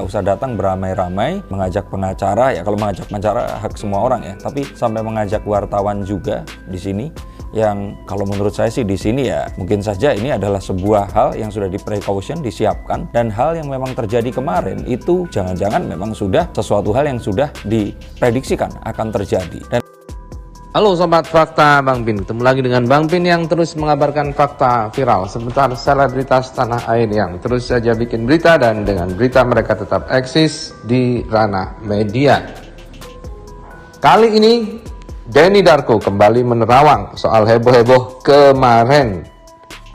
nggak usah datang beramai-ramai mengajak pengacara, ya kalau mengajak pengacara hak semua orang ya, tapi sampai mengajak wartawan juga di sini, yang kalau menurut saya sih di sini ya mungkin saja ini adalah sebuah hal yang sudah di precaution, disiapkan, dan hal yang memang terjadi kemarin itu jangan-jangan memang sudah sesuatu hal yang sudah diprediksikan akan terjadi. Dan halo Sobat Fakta Bang Pin, ketemu lagi dengan Bang Pin yang terus mengabarkan fakta viral seputar selebritas tanah air yang terus saja bikin berita, dan dengan berita mereka tetap eksis di ranah media. Kali ini Denny Darko kembali menerawang soal heboh-heboh kemarin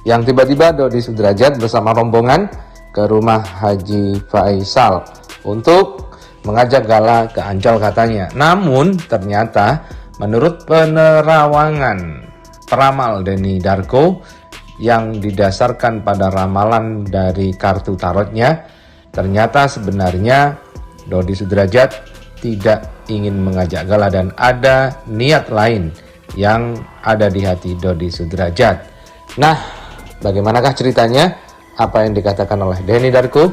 yang tiba-tiba Dodi Sudrajat bersama rombongan ke rumah Haji Faisal untuk mengajak gala ke Ancol katanya. Namun ternyata menurut penerawangan peramal Denny Darko yang didasarkan pada ramalan dari kartu tarotnya, ternyata sebenarnya Dodi Sudrajat tidak ingin mengajak gala dan ada niat lain yang ada di hati Dodi Sudrajat. Nah, bagaimanakah ceritanya? Apa yang dikatakan oleh Denny Darko?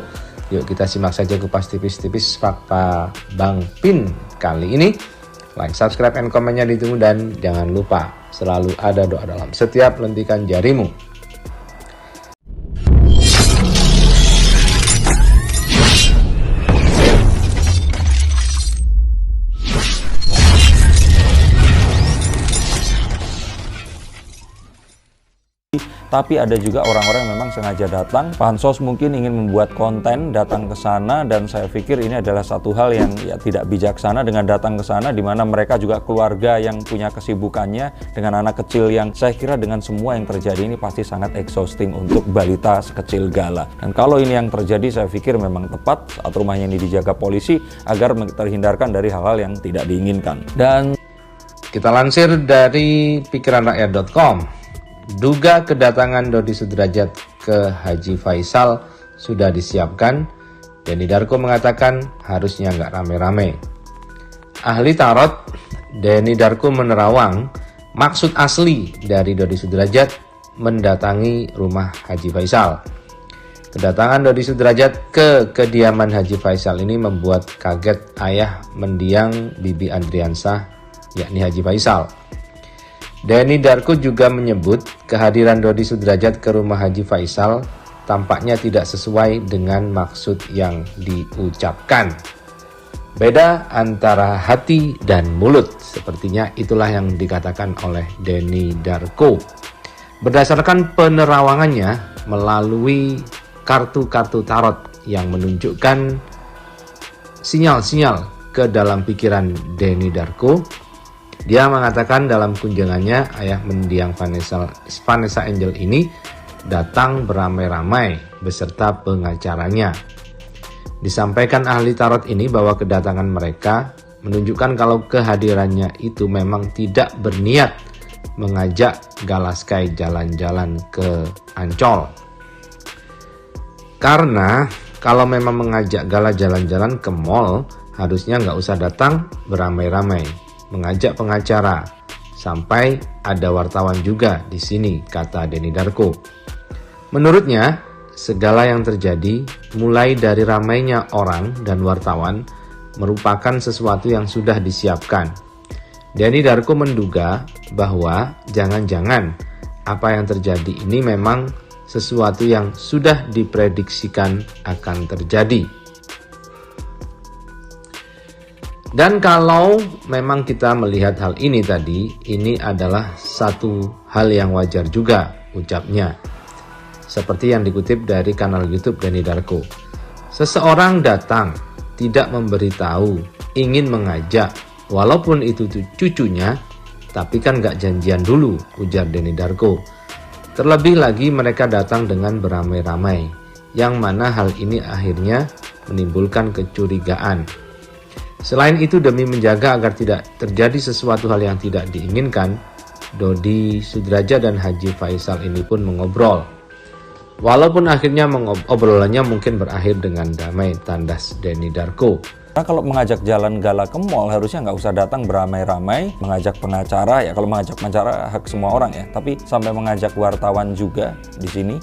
Yuk kita simak saja kupas tipis-tipis fakta Bang Pin kali ini. Like, subscribe, and komennya ditunggu, dan jangan lupa selalu ada doa dalam setiap lentikan jarimu. tapi ada juga orang-orang yang memang sengaja datang. Pansos mungkin ingin membuat konten, datang ke sana, dan saya pikir ini adalah satu hal yang ya tidak bijaksana dengan datang ke sana, di mana mereka juga keluarga yang punya kesibukannya dengan anak kecil yang saya kira dengan semua yang terjadi ini pasti sangat exhausting untuk balita sekecil Gala. Dan kalau ini yang terjadi, saya pikir memang tepat saat rumahnya ini dijaga polisi agar terhindarkan dari hal-hal yang tidak diinginkan. Dan kita lansir dari pikiranrakyat.com. Duga kedatangan Dodi Sudrajat ke Haji Faisal sudah disiapkan. Denny Darko mengatakan harusnya nggak rame-rame. Ahli tarot Denny Darko menerawang maksud asli dari Dodi Sudrajat mendatangi rumah Haji Faisal. Kedatangan Dodi Sudrajat ke kediaman Haji Faisal ini membuat kaget ayah mendiang Bibi Andriansah, yakni Haji Faisal. Denny Darko juga menyebut kehadiran Dodi Sudrajat ke rumah Haji Faisal tampaknya tidak sesuai dengan maksud yang diucapkan. Beda antara hati dan mulut, sepertinya itulah yang dikatakan oleh Denny Darko. Berdasarkan penerawangannya melalui kartu-kartu tarot yang menunjukkan sinyal-sinyal ke dalam pikiran Denny Darko, dia mengatakan dalam kunjungannya ayah mendiang Vanessa Angel ini datang beramai-ramai beserta pengacaranya. Disampaikan ahli tarot ini bahwa kedatangan mereka menunjukkan kalau kehadirannya itu memang tidak berniat mengajak Galaskai jalan-jalan ke Ancol. Karena kalau memang mengajak Gala jalan-jalan ke mall, harusnya nggak usah datang beramai-ramai mengajak pengacara, sampai ada wartawan juga di sini, kata Denny Darko. Menurutnya, segala yang terjadi mulai dari ramainya orang dan wartawan merupakan sesuatu yang sudah disiapkan. Denny Darko menduga bahwa jangan-jangan apa yang terjadi ini memang sesuatu yang sudah diprediksikan akan terjadi. Dan kalau memang kita melihat hal ini tadi, ini adalah satu hal yang wajar juga ucapnya. Seperti yang dikutip dari kanal YouTube Denny Darko. Seseorang datang, tidak memberitahu, ingin mengajak, walaupun itu cucunya, tapi kan gak janjian dulu, ujar Denny Darko. Terlebih lagi mereka datang dengan beramai-ramai, yang mana hal ini akhirnya menimbulkan kecurigaan. Selain itu, demi menjaga agar tidak terjadi sesuatu hal yang tidak diinginkan, Dodi Sudrajat dan Haji Faisal ini pun mengobrol. Walaupun akhirnya obrolannya mungkin berakhir dengan damai, tandas Denny Darko. Karena kalau mengajak jalan Gala ke mall harusnya nggak usah datang beramai-ramai mengajak pengacara, ya kalau mengajak pengacara hak semua orang ya, tapi sampai mengajak wartawan juga di sini,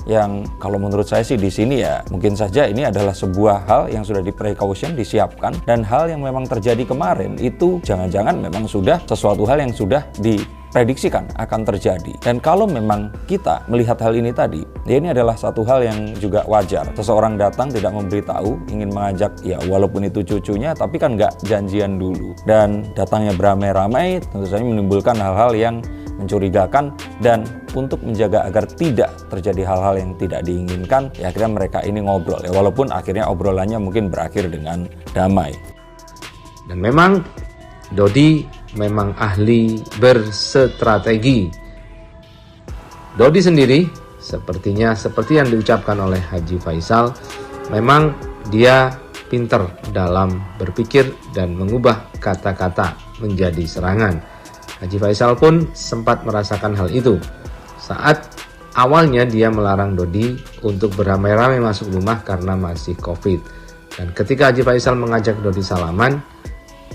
yang kalau menurut saya sih di sini ya mungkin saja ini adalah sebuah hal yang sudah di precaution, disiapkan, dan hal yang memang terjadi kemarin itu jangan-jangan memang sudah sesuatu hal yang sudah diprediksikan akan terjadi. Dan kalau memang kita melihat hal ini tadi, ya ini adalah satu hal yang juga wajar. Seseorang datang tidak memberitahu, ingin mengajak ya walaupun itu cucunya, tapi kan nggak janjian dulu. Dan datangnya beramai-ramai tentu saja menimbulkan hal-hal yang mencurigakan, dan untuk menjaga agar tidak terjadi hal-hal yang tidak diinginkan, ya akhirnya mereka ini ngobrol ya, walaupun akhirnya obrolannya mungkin berakhir dengan damai. Dan memang Dodi memang ahli berstrategi. Dodi sendiri sepertinya seperti yang diucapkan oleh Haji Faisal, memang dia pinter dalam berpikir dan mengubah kata-kata menjadi serangan. Haji Faisal pun sempat merasakan hal itu saat awalnya dia melarang Dodi untuk beramai-ramai masuk rumah karena masih COVID. Dan ketika Haji Faisal mengajak Dodi salaman,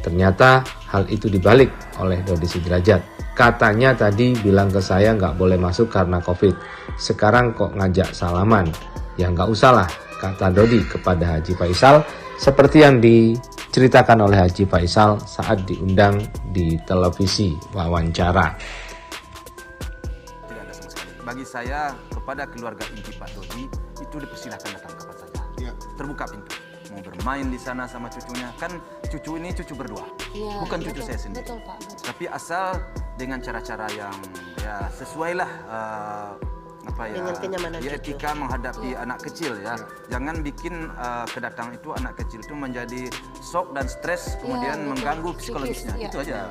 ternyata hal itu dibalik oleh Dodi Sudrajat. Katanya tadi bilang ke saya nggak boleh masuk karena COVID. Sekarang kok ngajak salaman? Ya nggak usah lah, kata Dodi kepada Haji Faisal, seperti yang diceritakan oleh Haji Faisal saat diundang di televisi wawancara. Tidak ada sama sekali. Bagi saya, kepada keluarga inti Pak Dodi, itu dipersilahkan datang kapan saja. Ya. Terbuka pintu. Mau bermain di sana sama cucunya. Kan cucu ini cucu berdua. Ya, bukan cucu saya sendiri. Betul, Pak. Betul. Tapi asal dengan cara-cara yang ya sesuailah dengan kenyamanan etika menghadapi anak kecil ya. Jangan bikin kedatangan itu anak kecil itu menjadi shock dan stres, kemudian mengganggu psikologisnya. Itu aja.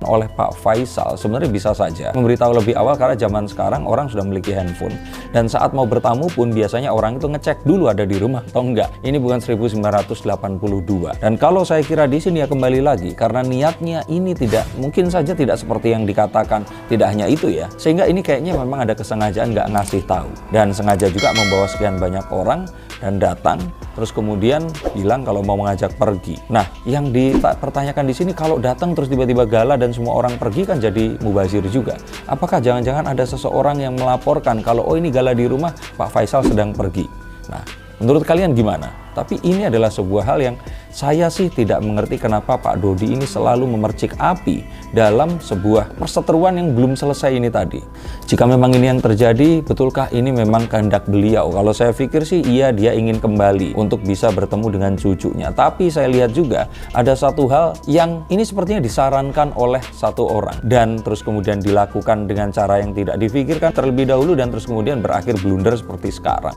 Oleh Pak Faisal sebenarnya bisa saja memberitahu lebih awal, karena zaman sekarang orang sudah memiliki handphone, dan saat mau bertamu pun biasanya orang itu ngecek dulu ada di rumah atau enggak. Ini bukan 1982. Dan kalau saya kira di sini ya kembali lagi, karena niatnya ini tidak mungkin saja tidak seperti yang dikatakan, tidak hanya itu ya, sehingga ini kayaknya memang ada kesengajaan nggak ngasih tahu, dan sengaja juga membawa sekian banyak orang dan datang terus kemudian bilang kalau mau mengajak pergi. Nah, yang dipertanyakan di sini, kalau datang terus tiba-tiba gala dan semua orang pergi kan jadi mubazir juga. Apakah jangan-jangan ada seseorang yang melaporkan kalau oh ini gala di rumah Pak Faisal sedang pergi? Nah, menurut kalian gimana? Tapi ini adalah sebuah hal yang saya sih tidak mengerti kenapa Pak Dodi ini selalu memercik api dalam sebuah perseteruan yang belum selesai ini tadi. Jika memang ini yang terjadi, betulkah ini memang kehendak beliau? Kalau saya pikir sih iya, dia ingin kembali untuk bisa bertemu dengan cucunya. Tapi saya lihat juga ada satu hal yang ini sepertinya disarankan oleh satu orang, dan terus kemudian dilakukan dengan cara yang tidak difikirkan terlebih dahulu, dan terus kemudian berakhir blunder seperti sekarang.